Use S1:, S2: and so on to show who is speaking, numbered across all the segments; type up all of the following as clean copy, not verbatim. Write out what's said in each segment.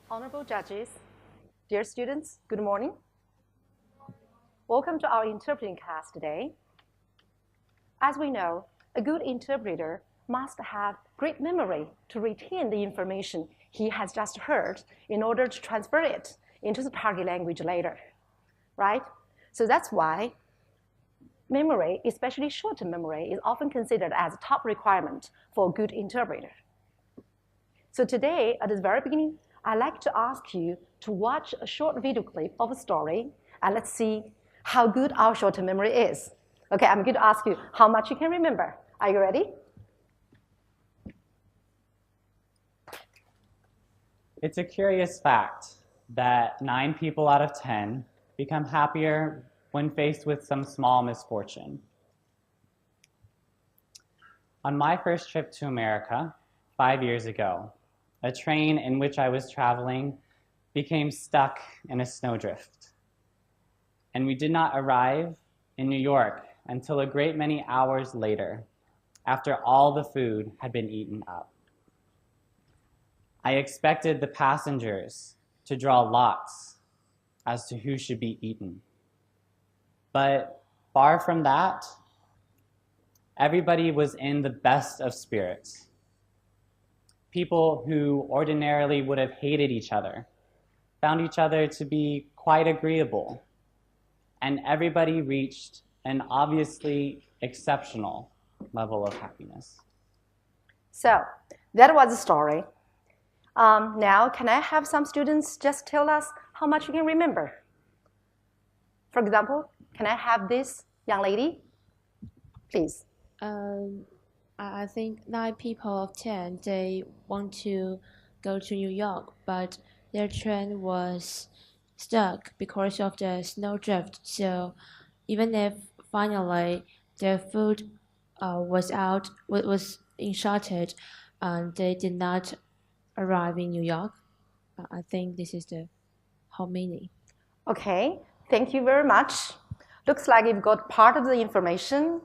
S1: Honorable judges, dear students, good morning. Welcome to our interpreting class today. As we know, a good interpreter must have great memory to retain the information he has just heard in order to transfer it into the target language later, right? So that's why memory, especially short-term memory, is often considered as a top requirement for a good interpreter. So today, at the very beginning, I'd like to ask you to watch a short video clip of a story, and let's see how good our short-term memory is. Okay, I'm going to ask you how much you can remember. Are you ready?
S2: It's a curious fact that 9 people out of 10 become happier when faced with some small misfortune. On my first trip to America 5 years ago, a train in which I was traveling became stuck in a snowdrift. And we did not arrive in New York until a great many hours later, after all the food had been eaten up. I expected the passengers to draw lots as to who should be eaten. But far from that, everybody was in the best of spirits. People who ordinarily would have hated each other found each other to be quite agreeable, and everybody reached an obviously exceptional level of happiness.
S1: So that was the story. Now, can I have some students just tell us how much you can remember? For example, can I have this young lady? Please.
S3: I think 9 people of 10, they want to go to New York, but their train was stuck because of the snowdrift. So even if finally their food was in shortage, they did not arrive in New York. I think this is the whole meaning.
S1: Okay, thank you very much. Looks like you've got part of the information,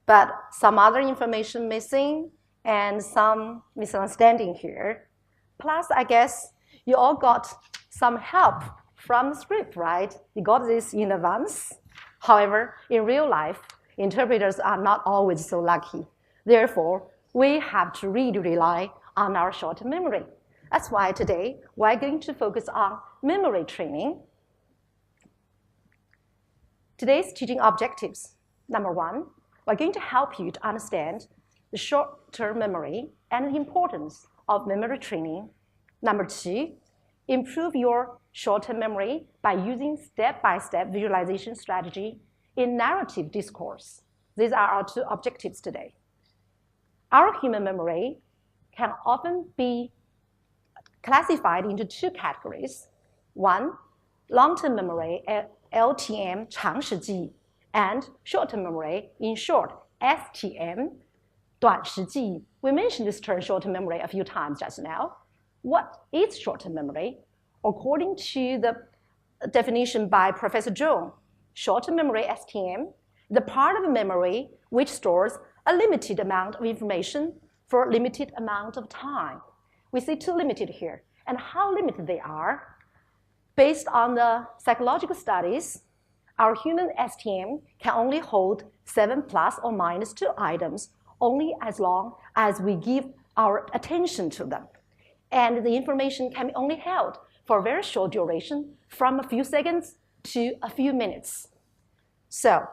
S1: but some other information missing and some misunderstanding here. Plus, I guess you all got some help from the script, right? You got this in advance. However, in real life, interpreters are not always so lucky. Therefore, we have to really rely on our short-term memory. That's why today we're going to focus on memory training. Today's teaching objectives. Number 1, we're going to help you to understand the short-term memory and the importance of memory training. Number 2, improve your short-term memory by using step-by-step visualization strategy in narrative discourse. These are our 2 objectives today. Our human memory can often be classified into 2 categories. 1, long-term memory, LTM, 长时记忆, and short-term memory, in short, STM, 短时记忆. We mentioned this term short-term memory a few times just now. What is short-term memory? According to the definition by Professor Zhong, short-term memory, STM, the part of the memory which stores a limited amount of information for a limited amount of time. We see 2 limited here, and how limited they are. Based on the psychological studies, our human STM can only hold 7 plus or minus 2 items only as long as we give our attention to them. And the information can be only held for a very short duration, from a few seconds to a few minutes. So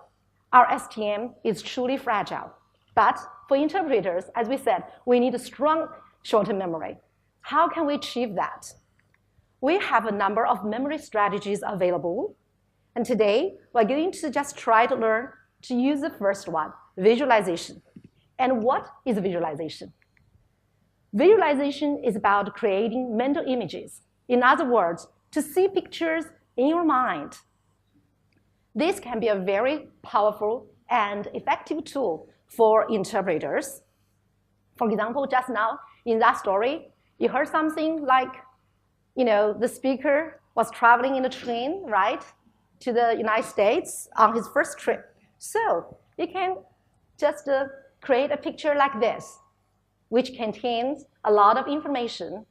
S1: our STM is truly fragile. But for interpreters, as we said, we need a strong short-term memory. How can we achieve that? We have a number of memory strategies available. And today, we're going to just try to learn to use the first one, visualization. And what is visualization? Visualization is about creating mental images. In other words, to see pictures in your mind. This can be a very powerful and effective tool for interpreters. For example, just now in that story, you heard something like, the speaker was traveling in a train, right, to the United States on his first trip. So you can just create a picture like this, which contains a lot of information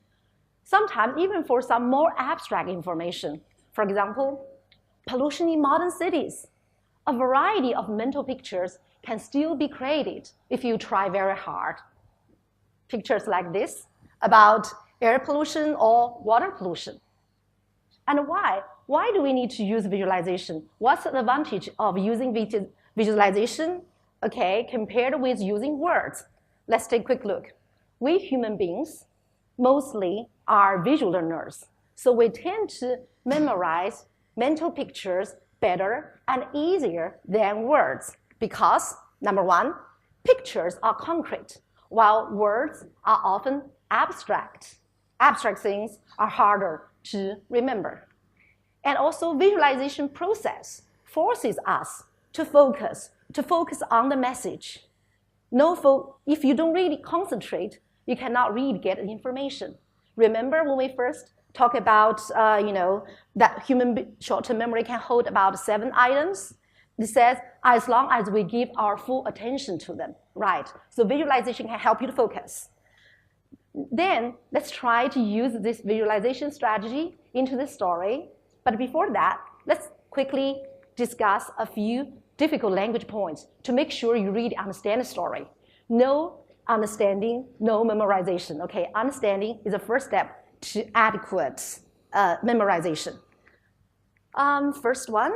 S1: Sometimes even for some more abstract information. For example, pollution in modern cities. A variety of mental pictures can still be created if you try very hard. Pictures like this about air pollution or water pollution. And why? Why do we need to use visualization? What's the advantage of using visualization, okay, compared with using words? Let's take a quick look. We human beings mostly are visual learners, so we tend to memorize mental pictures better and easier than words because, number one, pictures are concrete, while words are often abstract. Abstract things are harder to remember. And also, visualization process forces us to focus on the message. If you don't really concentrate, you cannot really get information. Remember when we first talked about, that human short-term memory can hold about 7 items? It says, as long as we give our full attention to them, right? So visualization can help you to focus. Then let's try to use this visualization strategy into the story. But before that, let's quickly discuss a few difficult language points to make sure you really understand the story. No understanding, no memorization, okay? Understanding is the first step to adequate memorization. First one,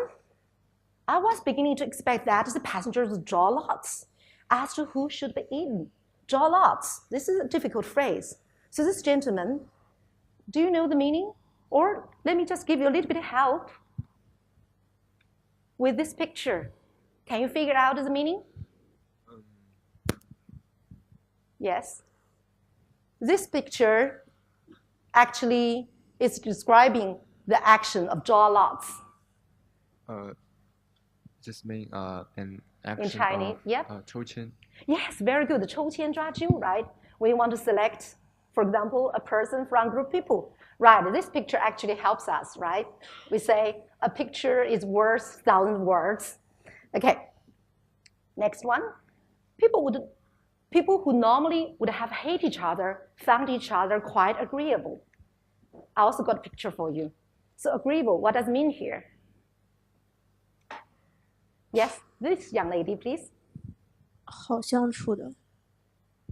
S1: I was beginning to expect that the passengers would draw lots as to who should be eaten. Draw lots, this is a difficult phrase. So this gentleman, do you know the meaning? Or let me just give you a little bit of help with this picture. Can you figure out the meaning? Yes. This picture actually is describing the action of draw lots.
S4: Just mean an action
S1: in Chinese,
S4: of
S1: yep.
S4: 抽签.
S1: Yes, very good. 抽签抓阄, right? We want to select, for example, a person from a group of people. Right, this picture actually helps us, right? We say a picture is worth 1,000 words. Okay, next one. People who normally would have hated each other found each other quite agreeable. I also got a picture for you. So agreeable, what does it mean here? Yes, this young lady, please.
S5: 好相处的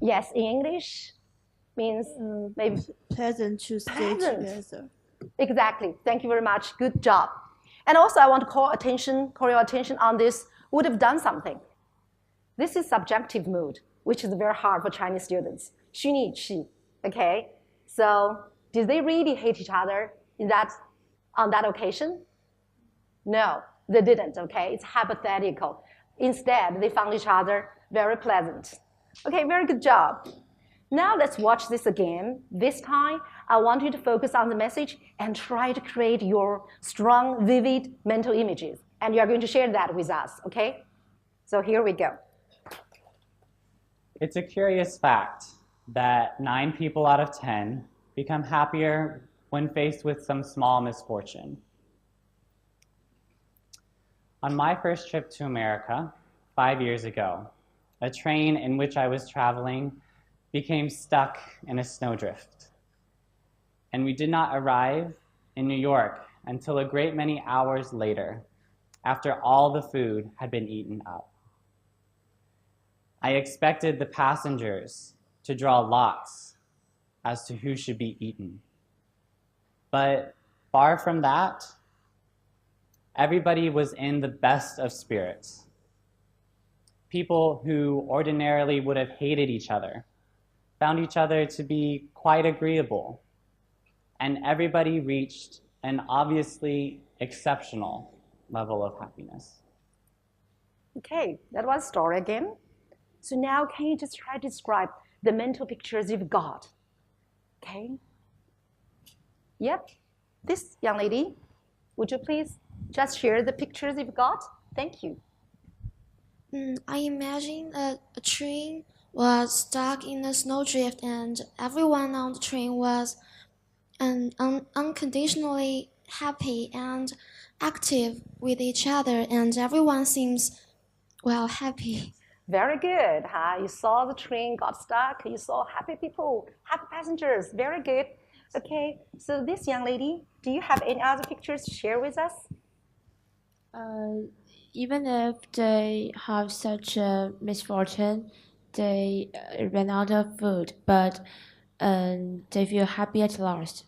S1: Yes, in English means maybe
S5: pleasant to stay
S1: Pleasant.
S5: together.
S1: Exactly. Thank you very much. Good job. And also, I want to call your attention on this would have done something. This is subjective mood, which is very hard for Chinese students. 虚拟语气, okay? So, did they really hate each other on that occasion? No, they didn't, okay? It's hypothetical. Instead, they found each other very pleasant. Okay, very good job. Now let's watch this again. This time, I want you to focus on the message and try to create your strong, vivid mental images. And you are going to share that with us, okay? So here we go.
S2: It's a curious fact that 9 people out of 10 become happier when faced with some small misfortune. On my first trip to America 5 years ago, a train in which I was traveling became stuck in a snowdrift. And we did not arrive in New York until a great many hours later, after all the food had been eaten up. I expected the passengers to draw lots as to who should be eaten. But far from that, everybody was in the best of spirits. People who ordinarily would have hated each other found each other to be quite agreeable, and everybody reached an obviously exceptional level of happiness.
S1: Okay, that was the story again. So now can you just try to describe the mental pictures you've got? Okay? Yep. This young lady, would you please just share the pictures you've got? Thank you.
S6: I imagine a train was stuck in a snowdrift and everyone on the train was unconditionally happy and active with each other, and everyone seems, well, happy.
S1: Very good. Huh? You saw the train got stuck. You saw happy people, happy passengers. Very good. Okay, so this young lady, do you have any other pictures to share with us?
S3: Even if they have such a misfortune, they ran out of food, but they feel happy at last.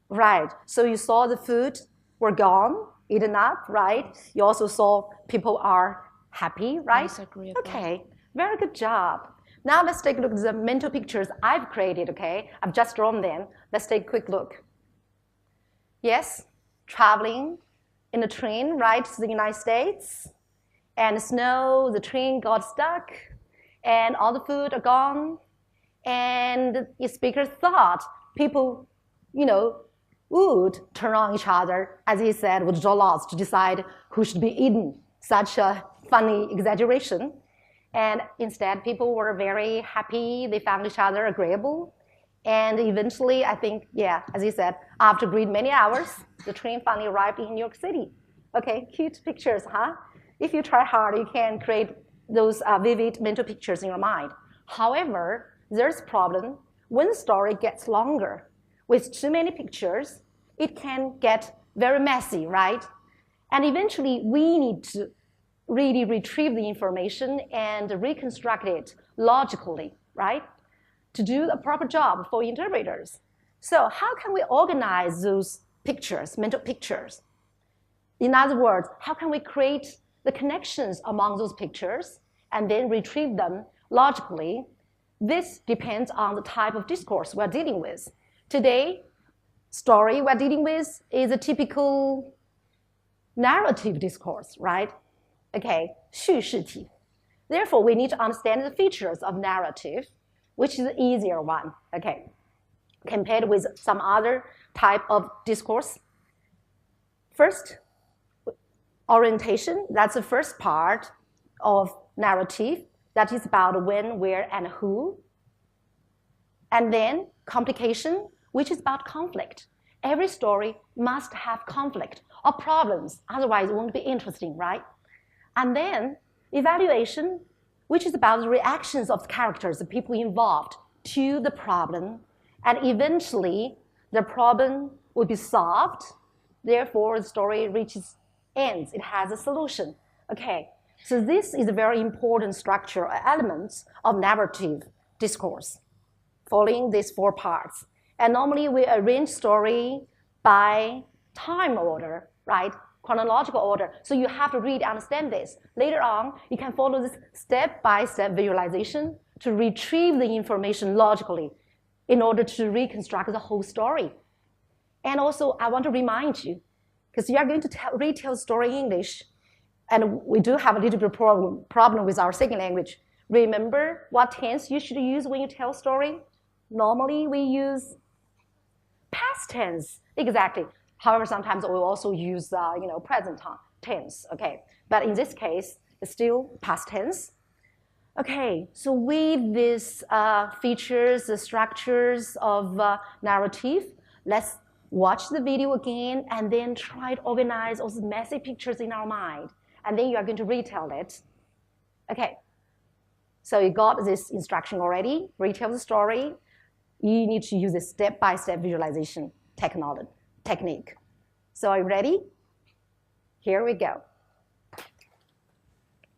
S1: Right, so you saw the food were gone, eaten up, right? You also saw people are happy, right?
S3: Yes, agreeable.
S1: Okay, very good job. Now let's take a look at the mental pictures I've created, okay? I've just drawn them. Let's take a quick look. Yes, traveling in a train, right, to the United States. And snow, the train got stuck, and all the food are gone. And the speaker thought people, would turn on each other, as he said, would draw lots to decide who should be eaten. Such a funny exaggeration. And instead, people were very happy. They found each other agreeable. And eventually, I think, yeah, as he said, after many hours, the train finally arrived in New York City. Okay, cute pictures, huh? If you try hard, you can create those vivid mental pictures in your mind. However, there's a problem. When the story gets longer, with too many pictures, it can get very messy, right? And eventually, we need to really retrieve the information and reconstruct it logically, right? To do a proper job for interpreters. So how can we organize those pictures, mental pictures? In other words, how can we create the connections among those pictures and then retrieve them logically? This depends on the type of discourse we're dealing with. Today, story we're dealing with is a typical narrative discourse, right? Okay, 叙事体. Therefore, we need to understand the features of narrative, which is the easier one, okay, compared with some other type of discourse. First, orientation, that's the first part of narrative. That is about when, where, and who. And then complication, which is about conflict. Every story must have conflict or problems, otherwise it won't be interesting, right? And then evaluation, which is about the reactions of the characters, the people involved, to the problem. And eventually, the problem will be solved. Therefore, the story reaches ends. It has a solution. Okay, so this is a very important structure or elements of narrative discourse, following these four parts. And normally, we arrange story by time order, right? Chronological order. So you have to really understand this. Later on, you can follow this step-by-step visualization to retrieve the information logically in order to reconstruct the whole story. And also, I want to remind you, because you are going to retell story in English, and we do have a little bit of problem with our second language. Remember what tense you should use when you tell story? Normally, we use past tense, exactly. However, sometimes we also use, present tense, okay? But in this case, it's still past tense. Okay, so with these features, the structures of narrative, let's watch the video again and then try to organize those messy pictures in our mind. And then you are going to retell it. Okay, so you got this instruction already, retell the story. You need to use a step-by-step visualization technique. So are you ready? Here we go.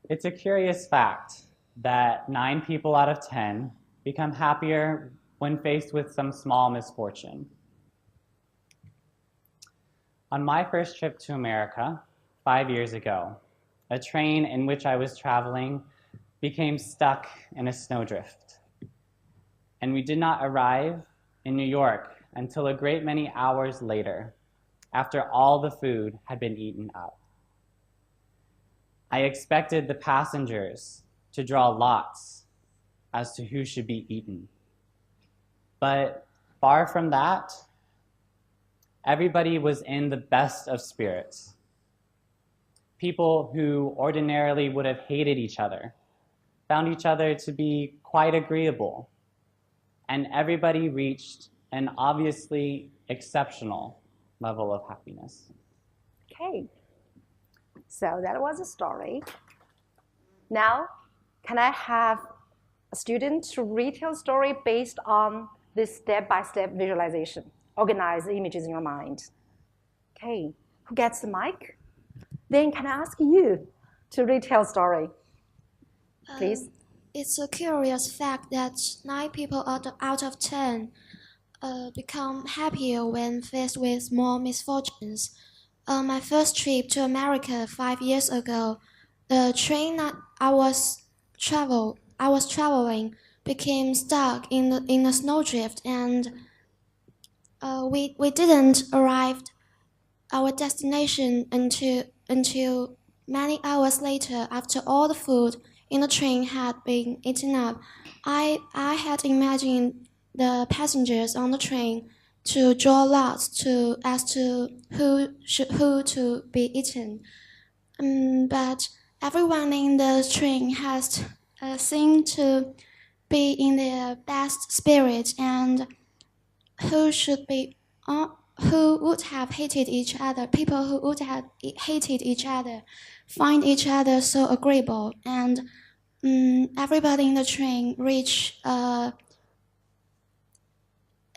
S2: It's a curious fact that 9 people out of 10 become happier when faced with some small misfortune. On my first trip to America 5 years ago, a train in which I was traveling became stuck in a snowdrift. And we did not arrive in New York until a great many hours later, after all the food had been eaten up. I expected the passengers to draw lots as to who should be eaten. But far from that, everybody was in the best of spirits. People who ordinarily would have hated each other found each other to be quite agreeable, and everybody reached an obviously exceptional level of happiness.
S1: Okay, so that was a story. Now, can I have a student to retell a story based on this step-by-step visualization? organize the images in your mind. Okay, who gets the mic? Then can I ask you to retell a story, please?
S6: It's a curious fact that 9 people out of 10 become happier when faced with small misfortunes. On my first trip to America 5 years ago, the train that I was traveling became stuck in a snowdrift, and we didn't arrive our destination until many hours later, after all the food in the train had been eaten up. I had imagined the passengers on the train to draw lots as to who to be eaten. But everyone in the train has seemed to be in their best spirits, and who would have hated each other, people who would have hated each other, find each other so agreeable, and everybody in the train reached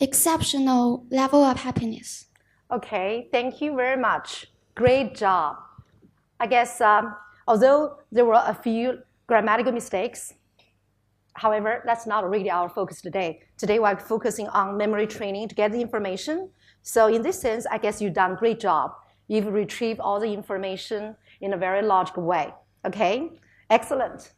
S6: exceptional level of happiness.
S1: Okay, thank you very much. Great job. I guess although there were a few grammatical mistakes, however, that's not really our focus today. Today we're focusing on memory training to get the information. So in this sense, I guess you've done a great job. You've retrieved all the information in a very logical way. Okay, excellent.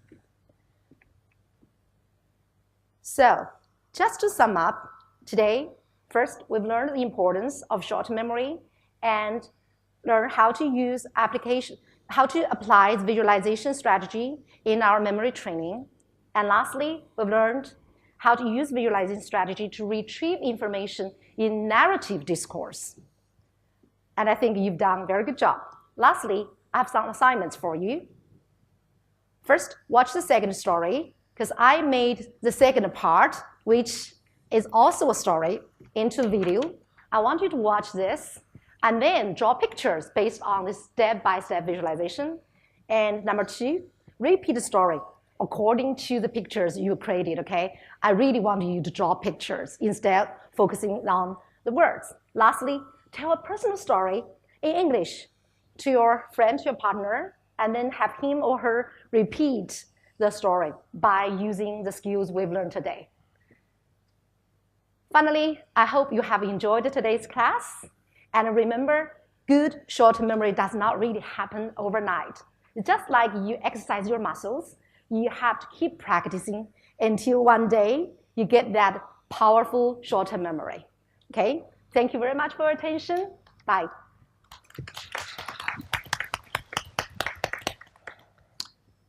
S1: So just to sum up, today, first, we've learned the importance of short memory and learn how to use how to apply the visualization strategy in our memory training. And lastly, we've learned how to use visualization strategy to retrieve information in narrative discourse. And I think you've done a very good job. Lastly, I have some assignments for you. First, watch the second story, because I made the second part, which is also a story, into video. I want you to watch this and then draw pictures based on this step-by-step visualization. And number 2, repeat the story according to the pictures you created, okay? I really want you to draw pictures instead of focusing on the words. Lastly, tell a personal story in English to your friend, your partner, and then have him or her repeat the story by using the skills we've learned today. Finally, I hope you have enjoyed today's class. And remember, good short memory does not really happen overnight. Just like you exercise your muscles, you have to keep practicing until one day you get that powerful short-term memory. Okay? Thank you very much for your attention. Bye.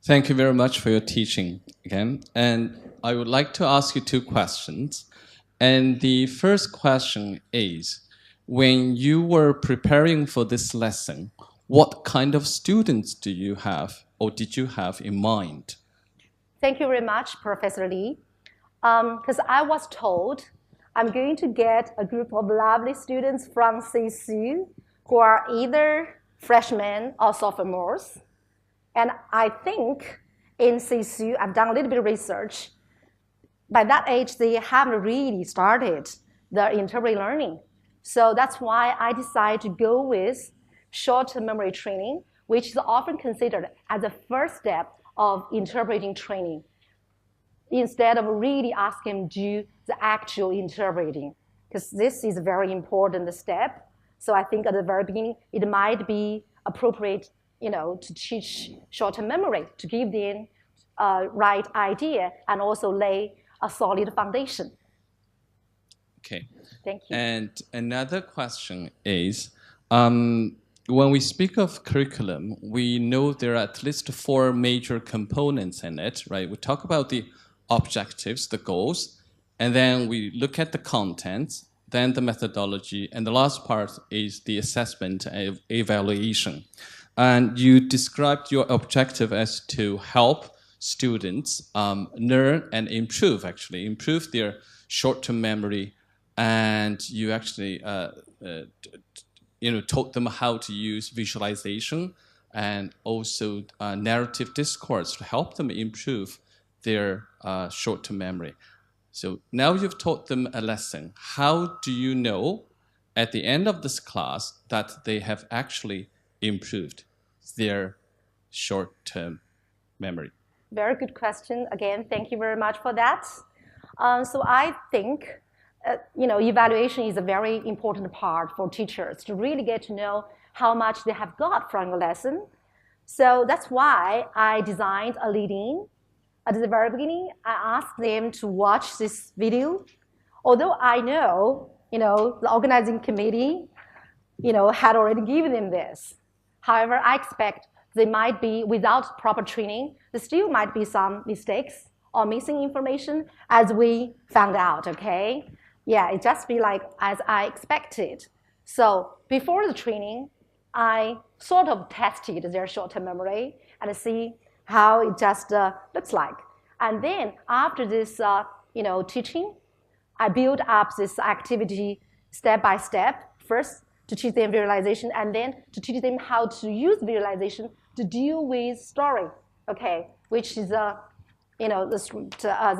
S7: Thank you very much for your teaching again. And I would like to ask you 2 questions. And the first question is, when you were preparing for this lesson, what kind of students do you have or did you have in mind?
S1: Thank you very much, Professor Lee. Because I was told I'm going to get a group of lovely students from CSU who are either freshmen or sophomores. And I think in CSU, I've done a little bit of research. By that age, they haven't really started their interpretive learning. So that's why I decided to go with short memory training, which is often considered as the first step of interpreting training, instead of really asking them to do the actual interpreting, because this is a very important step. So I think at the very beginning, it might be appropriate, to teach short-term memory, to give them a right idea and also lay a solid foundation.
S7: Okay.
S1: Thank you.
S7: And another question is, when we speak of curriculum, we know there are at least 4 major components in it, right? We talk about the objectives, the goals, and then we look at the contents, then the methodology, and the last part is the assessment and evaluation. And you described your objective as to help students learn and improve their short-term memory, and you actually taught them how to use visualization and also narrative discourse to help them improve their short-term memory. So now you've taught them a lesson. How do you know at the end of this class that they have actually improved their short-term memory?
S1: Very good question. Again, thank you very much for that. So I think, evaluation is a very important part for teachers to really get to know how much they have got from a lesson. So that's why I designed a lead-in. At the very beginning, I asked them to watch this video. Although I know, the organizing committee, had already given them this. However, I expect they might be, without proper training, there still might be some mistakes or missing information as we found out, okay? Yeah, it just be like as I expected. So before the training, I sort of tested their short-term memory and see how it just looks like. And then after this, teaching, I build up this activity step by step. First, to teach them visualization, and then to teach them how to use visualization to deal with story, okay? Which is, the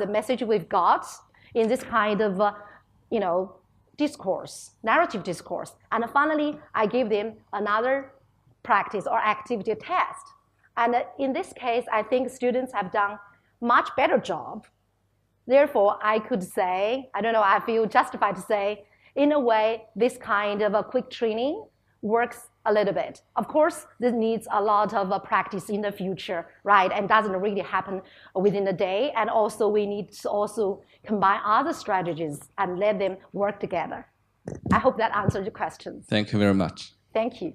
S1: message we've got in this kind of, discourse, narrative discourse. And finally, I give them another practice or activity test. And in this case, I think students have done much better job. Therefore, I could say, I feel justified to say, in a way, this kind of a quick training works a little bit. Of course, this needs a lot of practice in the future, right? And doesn't really happen within a day. And also, we need to also combine other strategies and let them work together. I hope that answered your questions.
S7: Thank you very much.
S1: Thank you.